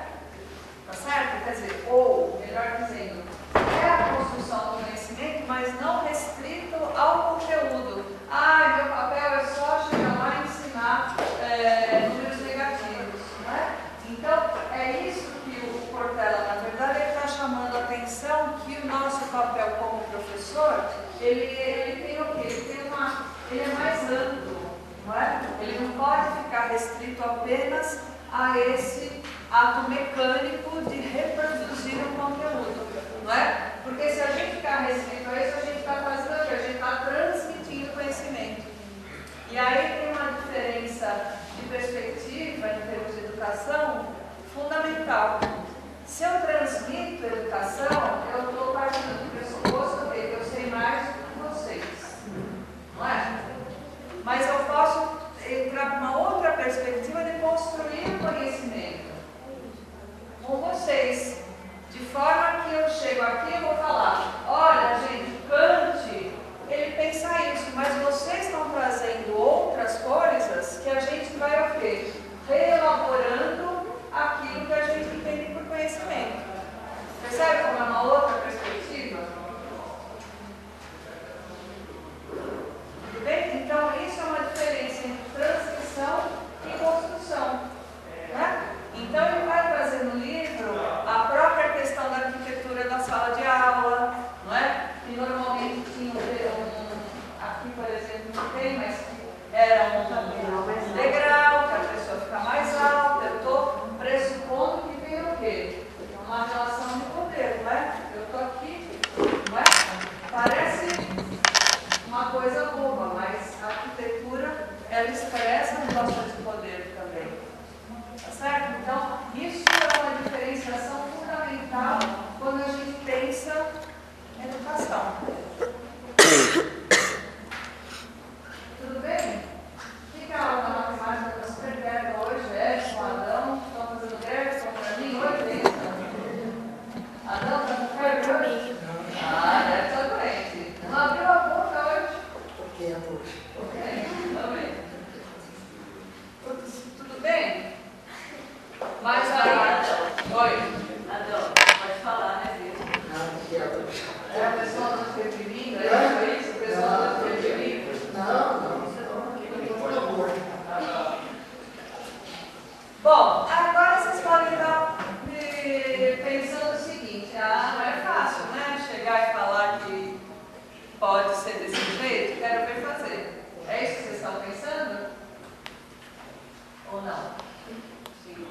Tá certo? Quer dizer, ou, melhor dizendo, é a construção do conhecimento, mas não restrito ao conteúdo. Meu papel é só chegar lá e ensinar números negativos, não é? Então, é isso que o Cortella, na verdade, ele está chamando a atenção que o nosso papel como professor, ele tem o quê? Ele é mais amplo, não é? Ele não pode ficar restrito apenas a esse ato mecânico de reproduzir um conteúdo, não é? Porque se a gente ficar restrito a isso, a gente está fazendo o quê? A gente está transmitindo conhecimento. E aí tem uma diferença de perspectiva em termos de educação fundamental. Se eu transmito educação, eu estou partindo do pressuposto que eu sei mais do que vocês, não é? Mas eu posso entrar para uma outra perspectiva de construir o conhecimento com vocês, de forma que eu chego aqui e vou falar, olha gente, Kant, ele pensa isso, mas vocês estão trazendo outras coisas que a gente vai o quê? Reelaborando aquilo que a gente entende por conhecimento. Percebe como é uma outra perspectiva? Tudo bem? Então isso é uma diferença entre transcrição e construção, né? Então ele vai trazer no livro a própria questão da arquitetura da sala de aula, não é? Que normalmente tinha aqui, por exemplo, não tem, mas era um degrau, que a pessoa fica mais alta. Eu estou pressupondo que tem o quê? Uma relação de poder, não é? Eu estou aqui, não é? Parece uma coisa boba, mas a arquitetura, ela expressa relações de poder também. Tá certo? Então, isso é uma diferenciação fundamental quando a gente pensa em educação. Tudo bem? O que a aula da matemática está super greve hoje? Edson, Adão, estão fazendo greve? Estão para mim? Oi, Lisa. Adão, está com febre? Deve estar doente. Não abriu a boca hoje? Porque é hoje. Também. Tudo bem? Mas aí... Oi. Adão, pode falar, né, Deus? Não, que é hoje. É a pessoa não teve vindo? É isso? A pessoa não teve vindo? Não. Bom, agora vocês podem estar pensando o seguinte, não é fácil, né? Chegar e falar que pode ser desse jeito, quero ver fazer. É isso que vocês estão pensando? Ou não? Sim.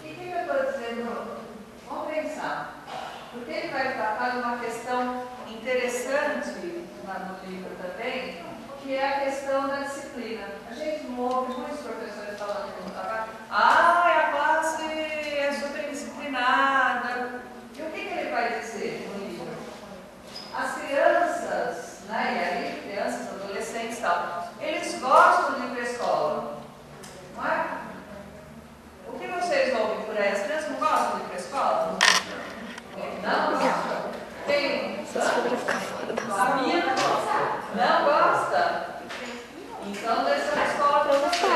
E o que eu estou dizendo? Vamos pensar. Porque ele vai tratar de uma questão interessante lá no livro também, que é a questão da disciplina. A gente não ouve muitos professores falando que a classe é super disciplinada. E o que ele vai dizer no livro? As crianças, né, e aí crianças, adolescentes e tal, eles gostam de ir para a escola, não é? O que vocês ouvem por aí? As crianças não gostam de ir para a escola? Não gostam? Tem? A minha não gosta. Não gosta? Então, dessa escola para você.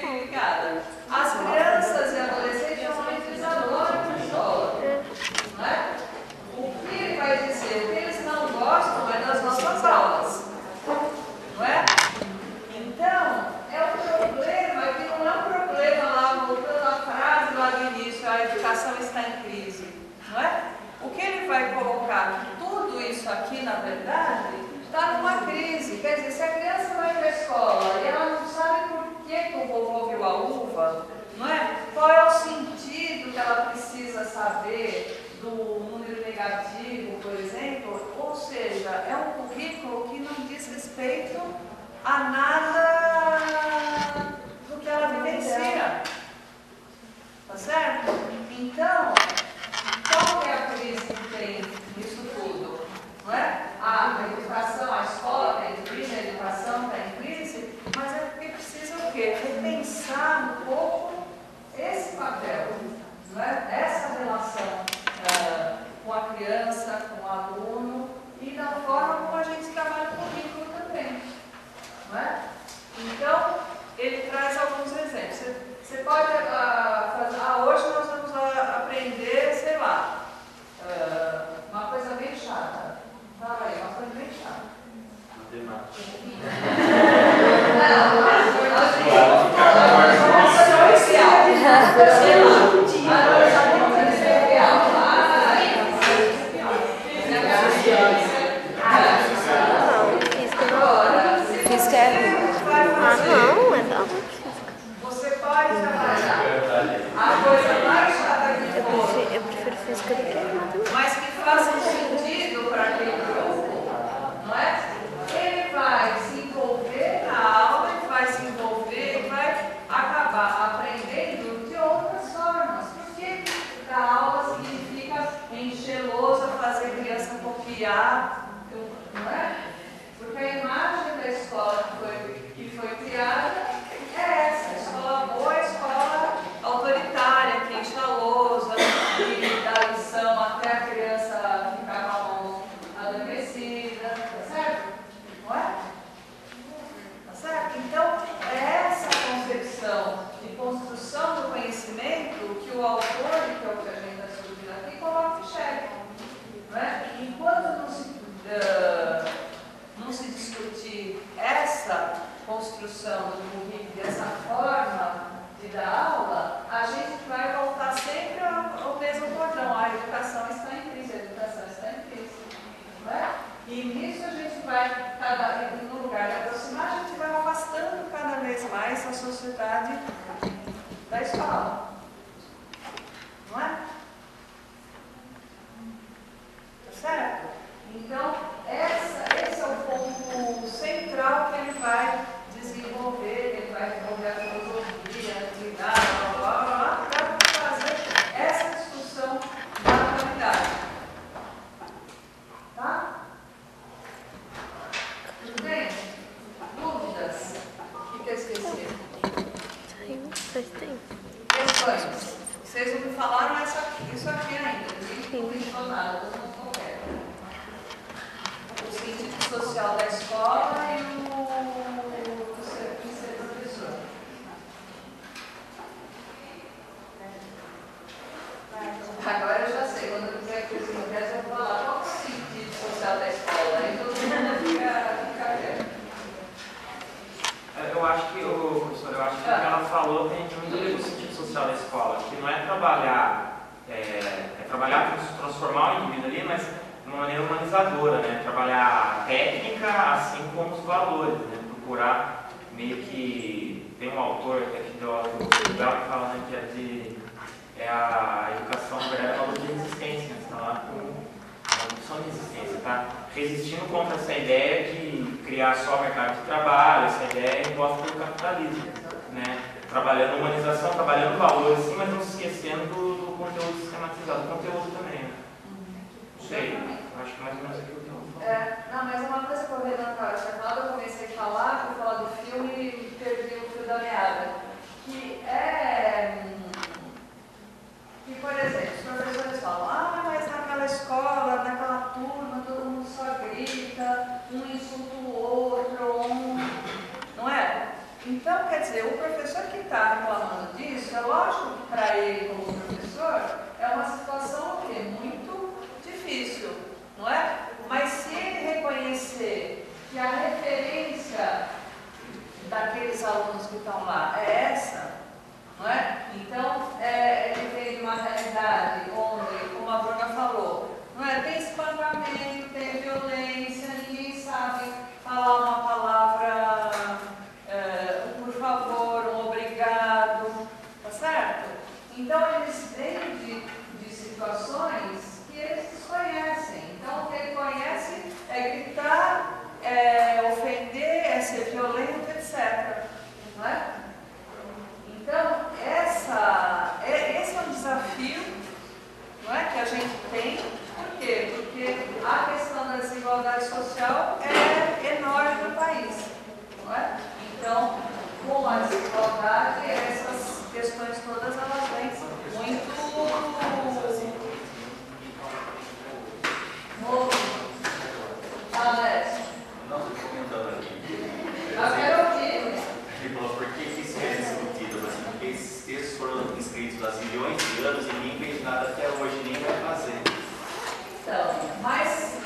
Obrigada. As crianças e adolescentes, geralmente, eles adoram a escola. Não é? O que ele vai dizer? O que eles não gostam é das nossas aulas. Não é? Então, é um problema que não é um problema lá, voltando à frase lá do início, a educação está em crise. Não é? O que ele vai colocar? Que tudo isso aqui, na verdade, está numa crise. Quer dizer, se a criança vai para a escola e ela não sabe por que o vovô viu a uva, não é? Qual é o sentido que ela precisa saber do número negativo, por exemplo? Ou seja, é um currículo que não diz respeito a nada do que ela vivencia. não, é da Você pode trabalhar a coisa mais chata que for. Eu prefiro física do que matemática. Mas que faça sentido para aquele grupo, não é? Ele vai se envolver na aula, ele vai se envolver e vai acabar aprendendo de outras formas. Porque dar aula significa encher lousa, fazer criança copiar, não é? Porque a imagem da escola que foi criada é essa, a escola boa, a escola autoritária, que enche a lousa, que dá lição até a criança ficar com a mão adormecida, tá certo? Não é? Tá certo? Então, é essa concepção de construção do conhecimento que o autor, que é o que a gente está discutindo aqui, coloca em xeque. Não é? Enquanto não se discutir essa construção do currículo, dessa forma de dar aula, a gente vai voltar sempre ao mesmo bordão. A educação está em crise, a educação está em crise. Não é? E nisso a gente vai, no lugar de aproximar, a gente vai afastando cada vez mais a sociedade da escola. Não é? Tá certo? Então, esse é o ponto central que ele vai desenvolver, ele vai desenvolver a filosofia, para fazer essa discussão da atualidade. Tá? Tudo bem? Dúvidas? O que eu esqueci? Faz tempo. Questões? Vocês não me falaram isso aqui ainda, ninguém pensou nada, todo mundo qualquer. O sentido social da escola e o ser professor. Agora eu já sei, quando eu fizer aqui os ingressos, eu vou falar qual é o sentido social da escola. Aí todo mundo fica quieto. Eu acho que, professor, o que ela falou tem muito a ver com o sentido social da escola, que não é trabalhar, trabalhar para transformar o indivíduo ali, mas de uma maneira humanizadora, né? Trabalhar a técnica assim como os valores, né? Procurar meio que... Tem um autor, que é filósofo, que fala, né, que é a educação, na verdade, é uma luta de resistência, né? Você está lá com uma opção de resistência, tá? Resistindo contra essa ideia de criar só mercado de trabalho, essa ideia imposta pelo capitalismo, né? Trabalhando humanização, trabalhando valores, sim, mas não se esquecendo do conteúdo sistematizado, do conteúdo também, né? Não sei, acho que mais ou menos aquilo que eu vou falar. Não, mas uma coisa que eu vi na hora tinha falado, eu comecei a falar, vou falar do filme e perdi o fio da meada. Que por exemplo, os professores falam, mas naquela escola, naquela turma, todo mundo só grita, um insulta o outro, não é? Então, quer dizer, o professor que está reclamando disso, é lógico que para ele, como professor, é uma situação o quê? Muito difícil, não é? Mas se ele reconhecer que a referência daqueles alunos que estão lá é essa, não é? Então, ele vem de uma realidade onde, como a Bruna falou, não é? Tem espancamento, tem violência, ninguém sabe falar uma palavra, por favor, um obrigado, tá certo? Então, eles vêm de situações que eles desconhecem. Então, o que ele conhece é gritar, ofender, é ser violento, etc. Não é? Então, esse é um desafio, não é, que a gente tem. Por quê? Porque a questão da desigualdade social é enorme no país. Não é? Então, com a desigualdade, essas questões todas elas vêm muito Alex. Não, estou comentando aqui. Eu quero ouvir. Ele falou, por que isso é discutido? Assim, porque esses textos foram escritos há zilhões de anos e ninguém fez nada até hoje, nem vai fazer. Então, mas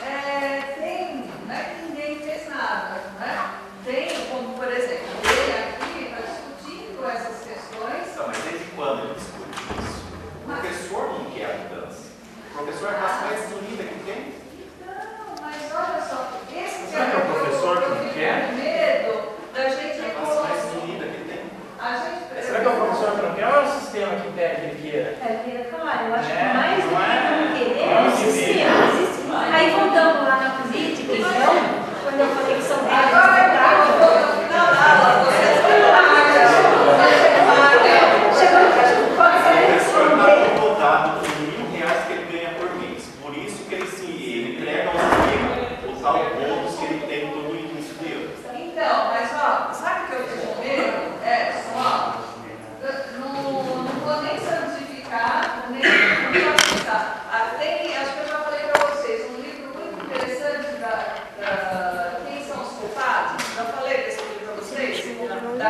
tem, não é que ninguém fez nada, né? Tem, como por exemplo, ele aqui está discutindo essas questões. Então, mas desde quando ele discute isso? O professor não quer existia. Aí voltando lá na política, então, quando eu falei que São Paulo é voltado com R$1.000 que ele ganha por mês. Por isso que ele entrega ao Cidinha o tal bônus que ele tem todo o início do ano. Então, mas ó, sabe o que eu fico com medo? Não vou nem santificar, nem classificar. Acho que eu já falei para vocês, um livro muito interessante da Quem São os Culpados. Já falei desse livro para vocês? Da